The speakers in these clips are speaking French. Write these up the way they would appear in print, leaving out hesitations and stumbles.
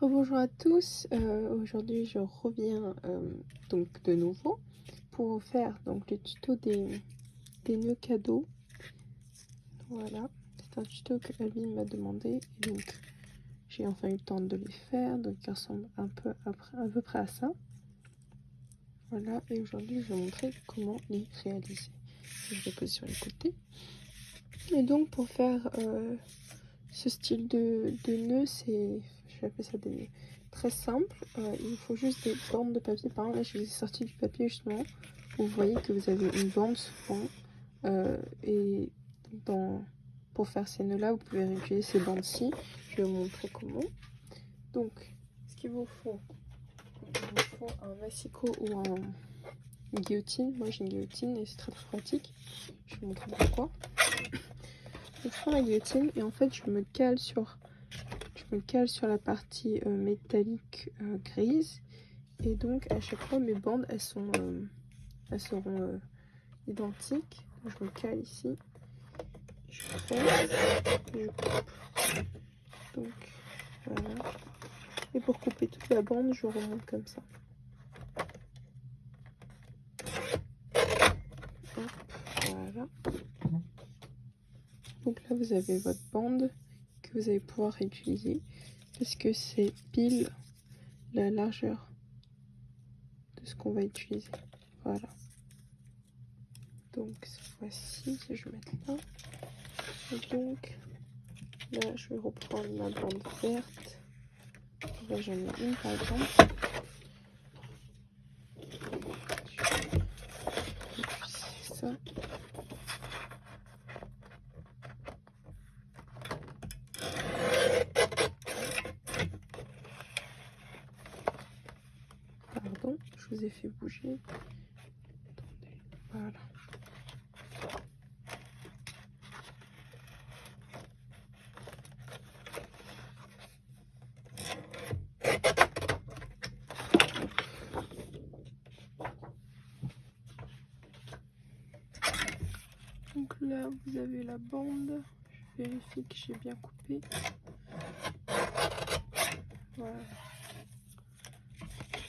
Rebonjour à tous, aujourd'hui je reviens donc de nouveau pour vous faire donc le tuto des nœuds cadeaux. Voilà, c'est un tuto que Alvin m'a demandé et donc j'ai enfin eu le temps de les faire, donc ils ressemblent à peu près à ça. Voilà, et aujourd'hui je vais vous montrer comment les réaliser. Je vais poser sur les côtés. Et donc pour faire ce style de nœud, je vais appeler ça des nœuds très simple. Il faut juste des bandes de papier. Par exemple, là je vous ai sorti du papier justement. Vous voyez que vous avez une bande souvent. Et pour faire ces nœuds là, vous pouvez réutiliser ces bandes-ci. Je vais vous montrer comment. Donc, ce qu'il vous faut, un massicot ou une guillotine. Moi j'ai une guillotine et c'est très pratique. Je vais vous montrer pourquoi. Je prends la guillotine et en fait je me cale sur la partie métallique grise, et donc à chaque fois mes bandes elles seront identiques. Donc, je me cale ici, je presse, je coupe, donc voilà, et pour couper toute la bande je remonte comme ça. Hop, voilà, donc là vous avez votre bande que vous allez pouvoir réutiliser parce que c'est pile la largeur de ce qu'on va utiliser. Voilà, donc cette fois-ci si je mets là, et donc là je vais reprendre ma bande verte. Là j'en ai une par exemple, ça. Pardon, je vous ai fait bouger. Attendez, voilà. Donc là, vous avez la bande. Je vérifie que j'ai bien coupé. Voilà.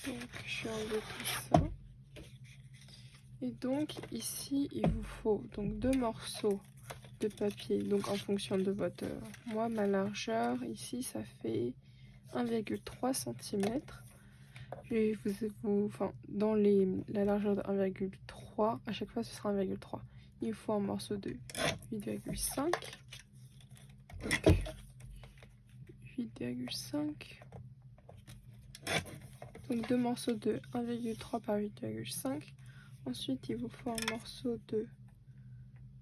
Donc, je vais enlever tout ça. Et donc, ici, il vous faut donc 2 morceaux de papier. Donc, en fonction de votre... moi, ma largeur, ici, ça fait 1,3 cm. Et enfin, dans la largeur de 1,3, à chaque fois, ce sera 1,3. Il faut un morceau de 8,5. Donc 8,5. Donc 2 morceaux de 1,3 par 8,5. Ensuite, il vous faut un morceau de...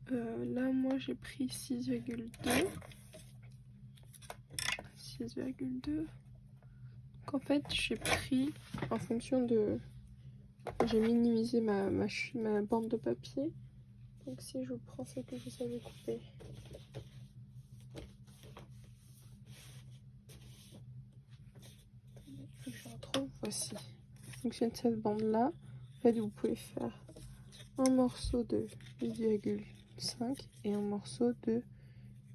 là, moi, j'ai pris 6,2. 6,2. Donc en fait, j'ai pris en fonction de... J'ai minimisé ma bande de papier. Donc si je prends ce que vous savez couper, je retrouve, voici. Donc c'est cette bande là. En fait, vous pouvez faire un morceau de 8,5 et un morceau de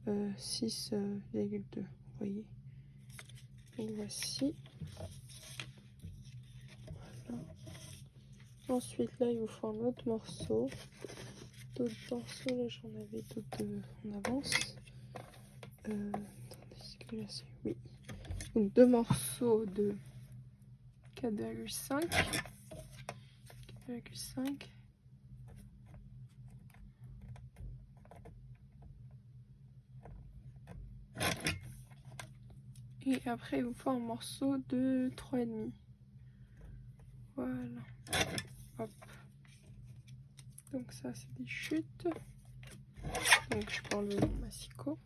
6,2. Vous voyez. Donc voici. Voilà. Ensuite là, il vous faut un autre morceau. D'autres morceaux, là j'en avais d'autres en avance. Attendez, est-ce que là c'est... Oui. Donc 2 morceaux de 4,5. 4,5. Et après il vous faut un morceau de 3,5. Voilà. Hop. Donc ça c'est des chutes. Donc je peux enlever mon massicot.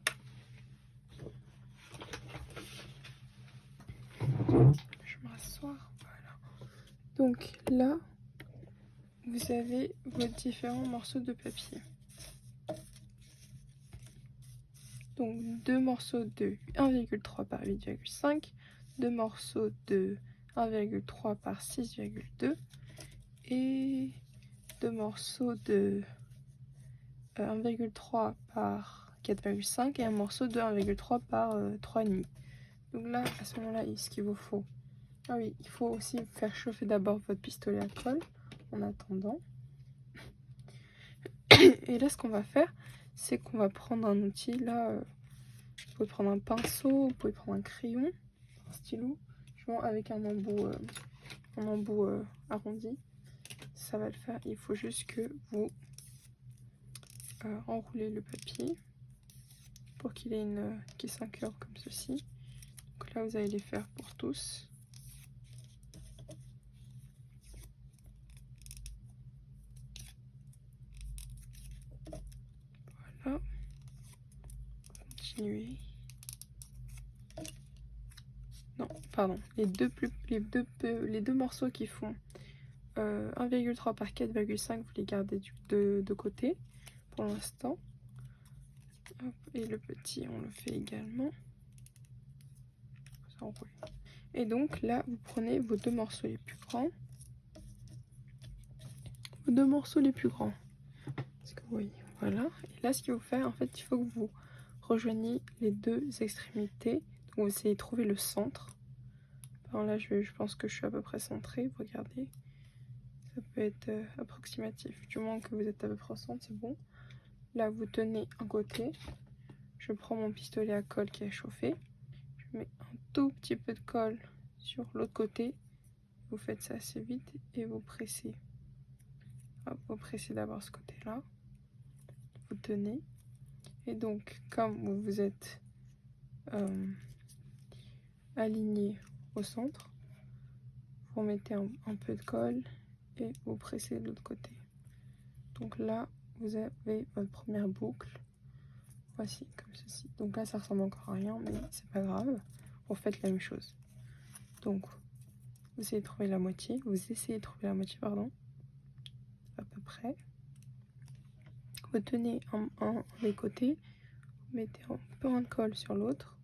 Je vais m'asseoir. Voilà. Donc là, vous avez vos différents morceaux de papier. Donc 2 morceaux de 1,3 par 8,5, 2 morceaux de 1,3 par 6,2 et 2 morceaux de 1,3 par 4,5 et un morceau de 1,3 par 3,5. Donc là, à ce moment-là, ce qu'il vous faut, ah oui, il faut aussi faire chauffer d'abord votre pistolet à colle en attendant. Et là, ce qu'on va faire, c'est qu'on va prendre un outil. Là, vous pouvez prendre un pinceau, vous pouvez prendre un crayon, un stylo, avec un embout arrondi. Ça va le faire. Il faut juste que vous enroulez le papier pour qu'il ait qu'il s'incurve comme ceci. Donc là, vous allez les faire pour tous. Voilà. Continuez. Non, pardon. Les deux morceaux qui font 1,3 par 4,5, vous les gardez de côté pour l'instant. Et le petit, on le fait également. Ça enroule. Et donc là, vous prenez vos deux morceaux les plus grands. Vos deux morceaux les plus grands. Est-ce que vous voyez? Voilà. Et là, ce qu'il faut faire, en fait, il faut que vous rejoigniez les deux extrémités. Donc, vous essayez de trouver le centre. Alors là, je pense que je suis à peu près centrée. Regardez. Ça peut être approximatif. Du moment que vous êtes à peu près au centre, c'est bon. Là, vous tenez un côté. Je prends mon pistolet à colle qui a chauffé. Je mets un tout petit peu de colle sur l'autre côté. Vous faites ça assez vite et vous pressez. Hop, vous pressez d'abord ce côté-là. Vous tenez. Et donc, comme vous êtes aligné au centre, vous mettez un peu de colle et vous pressez de l'autre côté. Donc là, vous avez votre première boucle. Voici, comme ceci. Donc là, ça ressemble encore à rien, mais c'est pas grave. Vous faites la même chose. Donc, vous essayez de trouver la moitié. Pardon. À peu près. Vous tenez un des côtés. Vous mettez un peu de colle sur l'autre.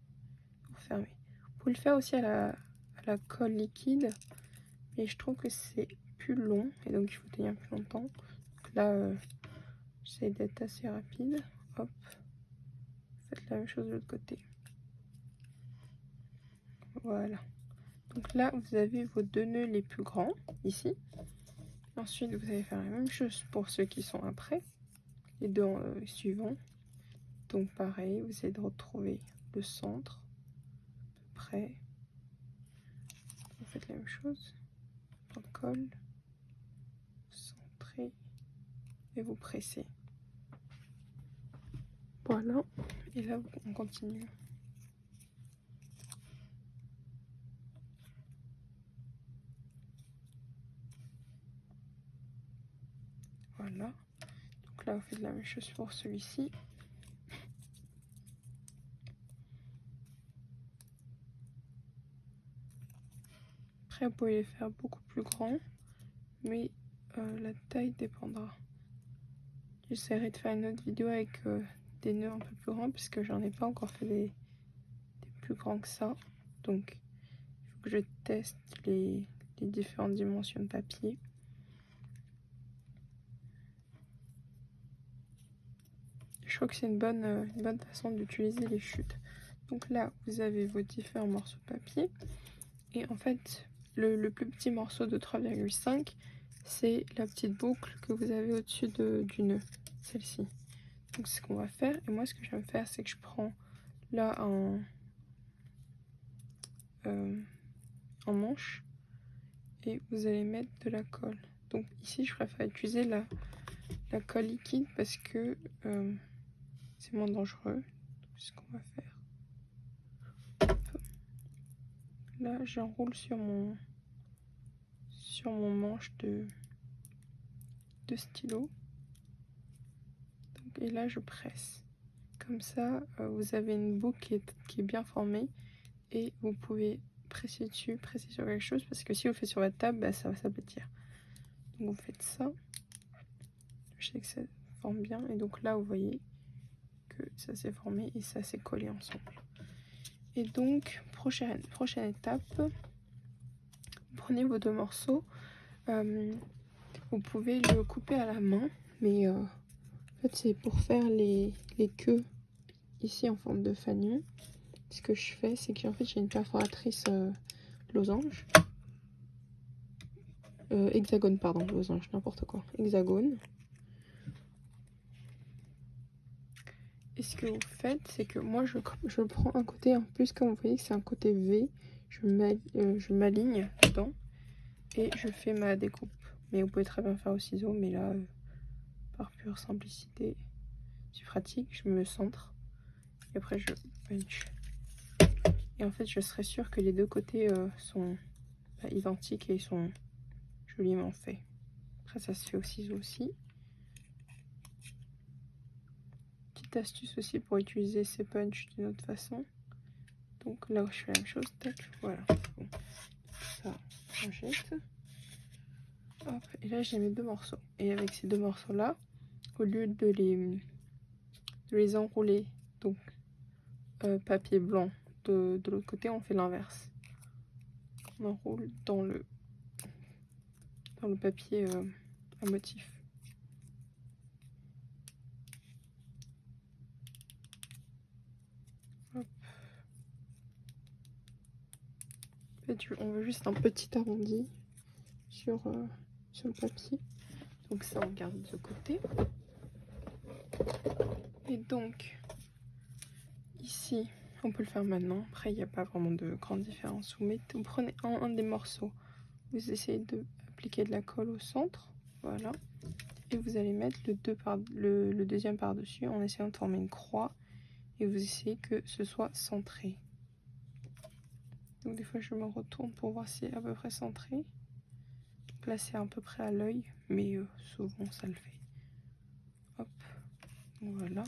Vous fermez. Vous pouvez le faire aussi à la colle liquide. Mais je trouve que c'est plus long. Et donc, il faut tenir plus longtemps. Donc là, j'essaie d'être assez rapide. Hop. Faites la même chose de l'autre côté. Voilà. Donc là, vous avez vos deux nœuds les plus grands, ici. Ensuite, vous allez faire la même chose pour ceux qui sont après, les deux suivants. Donc pareil, vous essayez de retrouver le centre, à peu près. Vous faites la même chose. On colle, centrez et vous pressez. Voilà. Et là, on continue. Voilà. Donc là, vous faites la même chose pour celui-ci. Après, vous pouvez les faire beaucoup plus grands, mais la taille dépendra. J'essaierai de faire une autre vidéo avec des nœuds un peu plus grands, puisque j'en ai pas encore fait des plus grands que ça. Donc, il faut que je teste les différentes dimensions de papier. Je crois que c'est une bonne façon d'utiliser les chutes. Donc là, vous avez vos différents morceaux de papier. Et en fait, le plus petit morceau de 3,5, c'est la petite boucle que vous avez au-dessus du nœud, celle-ci. Donc c'est ce qu'on va faire. Et moi, ce que je vais faire, c'est que je prends là en manche et vous allez mettre de la colle. Donc ici, je préfère utiliser la colle liquide parce que c'est moins dangereux. C'est ce qu'on va faire. Hop. Là, j'enroule sur mon manche de stylo. Donc, et là, je presse. Comme ça, vous avez une boucle qui est bien formée et vous pouvez presser sur quelque chose parce que si vous le faites sur votre table, bah, ça va s'aplatir. Donc, vous faites ça. Je sais que ça forme bien. Et donc là, vous voyez que ça s'est formé et ça s'est collé ensemble. Et donc, prochaine étape, vous prenez vos deux morceaux. Vous pouvez le couper à la main, mais en fait, c'est pour faire les queues ici en forme de fanion. ce que je fais, c'est qu'en fait j'ai une perforatrice losange. Hexagone, pardon, losange, n'importe quoi. Hexagone. Et ce que vous faites, c'est que moi je prends un côté, en plus comme vous voyez que c'est un côté V, je m'aligne dedans et je fais ma découpe. Mais vous pouvez très bien faire au ciseau, mais là, par pure simplicité, c'est pratique, je me centre et après je punch. Et en fait, je serai sûre que les deux côtés sont identiques et sont joliment faits. Après, ça se fait au ciseau aussi. Petite astuce aussi pour utiliser ces punch d'une autre façon. Donc là où je fais la même chose, tac, voilà. Bon. Ça, on jette. Hop, et là j'ai mes deux morceaux. Et avec ces deux morceaux là, au lieu de les enrouler, donc papier blanc de l'autre côté, on fait l'inverse. On enroule dans le papier à motif. Hop. En fait, on veut juste un petit arrondi sur le papier. Donc ça, on garde de côté. Et donc, ici, on peut le faire maintenant. Après, il n'y a pas vraiment de grande différence. Vous prenez un des morceaux, vous essayez d'appliquer de la colle au centre. Voilà. Et vous allez mettre le deuxième par-dessus en essayant de former une croix. Et vous essayez que ce soit centré. Donc des fois, je me retourne pour voir si c'est à peu près centré. Donc là, c'est à peu près à l'œil, mais souvent, ça le fait. Hop. Voilà.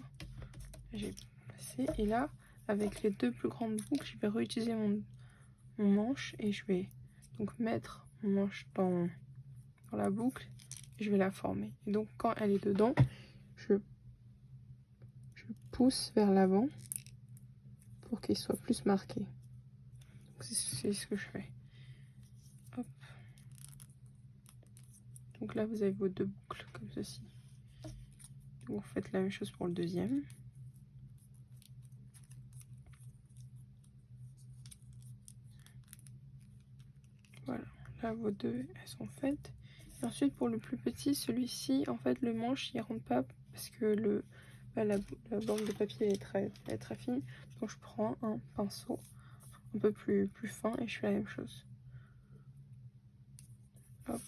J'ai passé. Et là, avec les deux plus grandes boucles, je vais réutiliser mon manche et je vais donc mettre mon manche dans la boucle et je vais la former. Et donc, quand elle est dedans, je pousse vers l'avant pour qu'il soit plus marqué. C'est ce que je fais. Hop. Donc là, vous avez vos deux boucles comme ceci. Vous faites la même chose pour le deuxième. Voilà, là vos deux, elles sont faites. Et ensuite, pour le plus petit, celui-ci, en fait, le manche, il rentre pas parce que la bande de papier elle est très fine. Donc, je prends un pinceau un peu plus fin et je fais la même chose. Hop.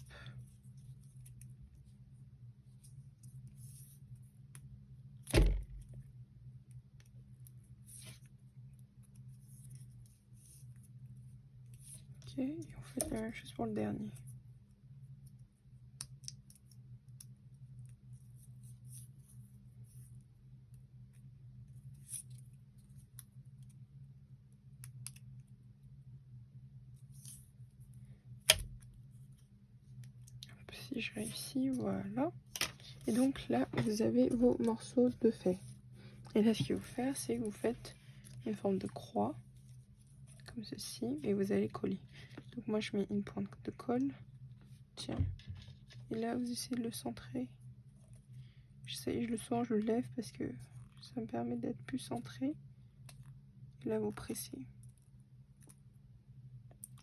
Ok, et on fait la même chose pour le dernier. Hop, si je réussis, voilà. Et donc là, vous avez vos morceaux de fait. Et là, ce qu'il faut faire, c'est que vous faites une forme de croix, comme ceci, et vous allez coller. Donc moi, je mets une pointe de colle. Tiens. Et là, vous essayez de le centrer. Je le sens, je le lève parce que ça me permet d'être plus centré. Et là, vous pressez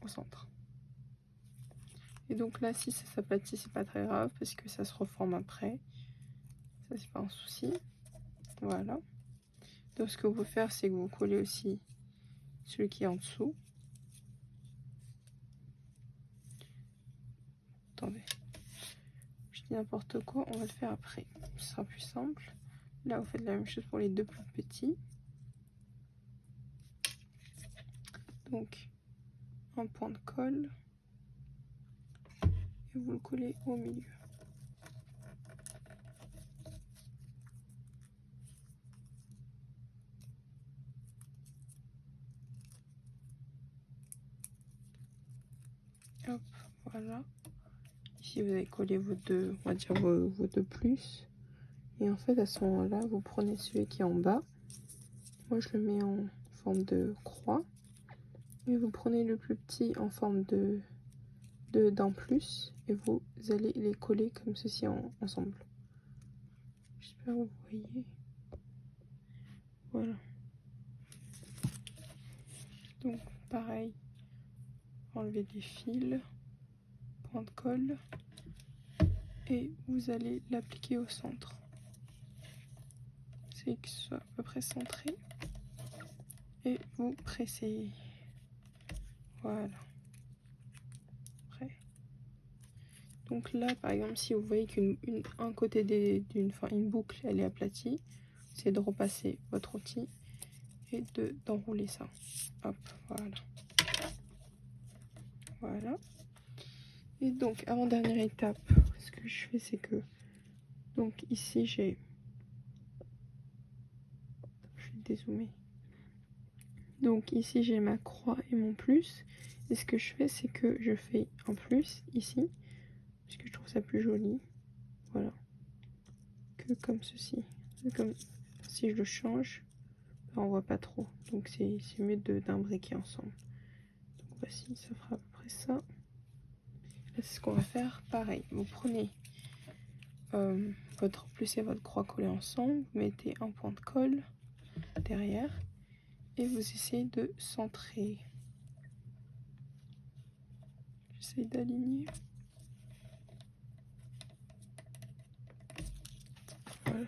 au centre. Et donc là, si ça s'aplatit, c'est pas très grave parce que ça se reforme après. Ça, c'est pas un souci. Voilà. Donc, ce que vous pouvez faire, c'est que vous collez aussi celui qui est en dessous. Attendez. Je dis n'importe quoi, on va le faire après. Ce sera plus simple. Là, vous faites la même chose pour les deux plus petits. Donc, un point de colle. Et vous le collez au milieu. Hop, voilà. Ici, vous avez collé vos deux, on va dire vos deux plus. Et en fait, à ce moment-là, vous prenez celui qui est en bas. Moi, je le mets en forme de croix. Et vous prenez le plus petit en forme d'un plus. Et vous allez les coller comme ceci ensemble. J'espère que vous voyez. Voilà. Donc pareil, enlever les fils, point de colle, et vous allez l'appliquer au centre. C'est que ce soit à peu près centré. Et vous pressez. Voilà. Après. Donc là, par exemple, si vous voyez qu'un côté une boucle, elle est aplatie, c'est de repasser votre outil et d'enrouler ça. Hop, voilà. Voilà. Et donc, avant-dernière étape, ce que je fais, c'est que, donc ici, je vais dézoomer. Donc ici, j'ai ma croix et mon plus. Et ce que je fais, c'est que je fais un plus ici, parce que je trouve ça plus joli. Voilà. Que comme ceci. Comme si je le change, ben, on voit pas trop. Donc c'est mieux d'imbriquer ensemble. Donc voici, ça fera à peu près ça. Là, c'est ce qu'on va faire. Pareil, vous prenez votre plus et votre croix collés ensemble. Vous mettez un point de colle derrière. Et vous essayez de centrer. J'essaie d'aligner. Voilà.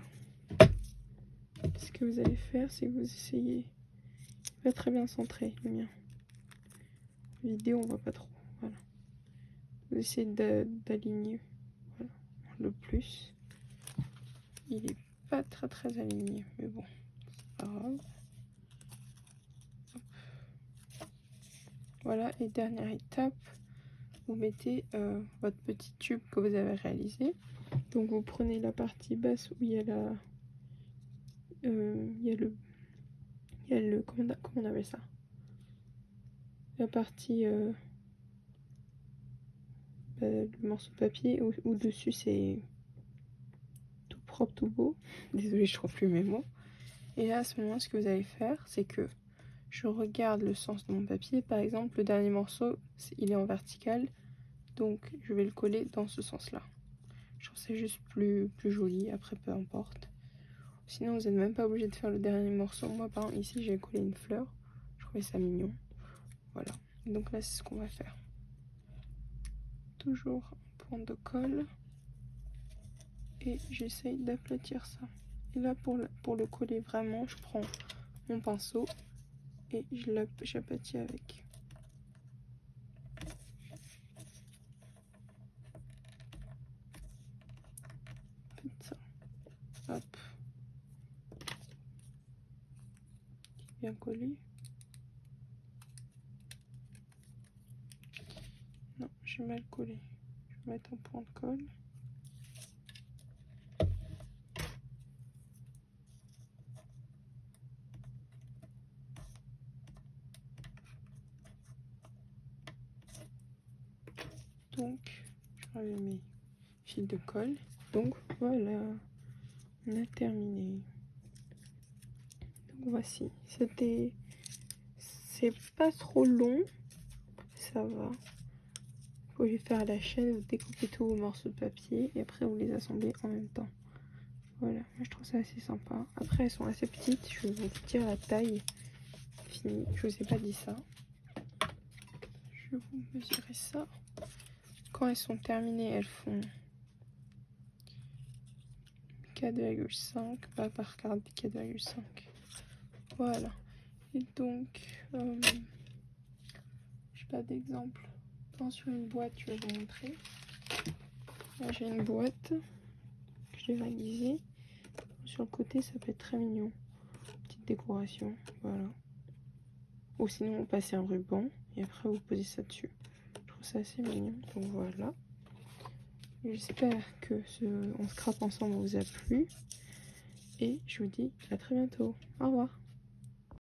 Ce que vous allez faire, c'est que vous essayez. Pas très bien centré, le mien. La vidéo, on voit pas trop. Voilà. Vous essayez d'aligner. Voilà. Le plus. Il est pas très aligné, mais bon, c'est pas grave. Hop. Voilà, et dernière étape, vous mettez votre petit tube que vous avez réalisé. Donc vous prenez la partie basse où il y a comment on appelle ça, la partie le morceau de papier où dessus c'est tout propre, tout beau. Désolée, je trouve plus mes mots. Et là, à ce moment, ce que vous allez faire, c'est que je regarde le sens de mon papier. Par exemple, le dernier morceau, il est en vertical, donc je vais le coller dans ce sens-là. Je trouve ça juste plus joli. Après, peu importe. Sinon, vous n'êtes même pas obligé de faire le dernier morceau. Moi, par exemple, ici, j'ai collé une fleur. Je trouvais ça mignon. Voilà. Donc là, c'est ce qu'on va faire. Toujours un point de colle. Et j'essaye d'aplatir ça. Et là, pour le coller vraiment, je prends mon pinceau et j'aplatis avec. Faites ça. Hop. Bien collé. Non, j'ai mal collé. Je vais mettre un point de colle. Donc, je remets mes fils de colle. Donc voilà, on a terminé. Donc voici, c'est pas trop long, ça va. Vous pouvez faire à la chaîne, vous découpez tous vos morceaux de papier et après vous les assemblez en même temps. Voilà, moi je trouve ça assez sympa. Après elles sont assez petites, je vais vous dire la taille finie, je vous ai pas dit ça. Je vais vous mesurer ça. Quand elles sont terminées, elles font 4,5 par 4,5. Voilà. Et donc, j'ai pas d'exemple. Sur une boîte, je vais vous montrer. Là, j'ai une boîte que j'ai réalisée. Sur le côté, ça peut être très mignon. Petite décoration, voilà. Ou sinon, vous passez un ruban et après, vous posez ça dessus. Je trouve ça assez mignon. Donc voilà. J'espère que on scrape ensemble vous a plu. Et je vous dis à très bientôt. Au revoir.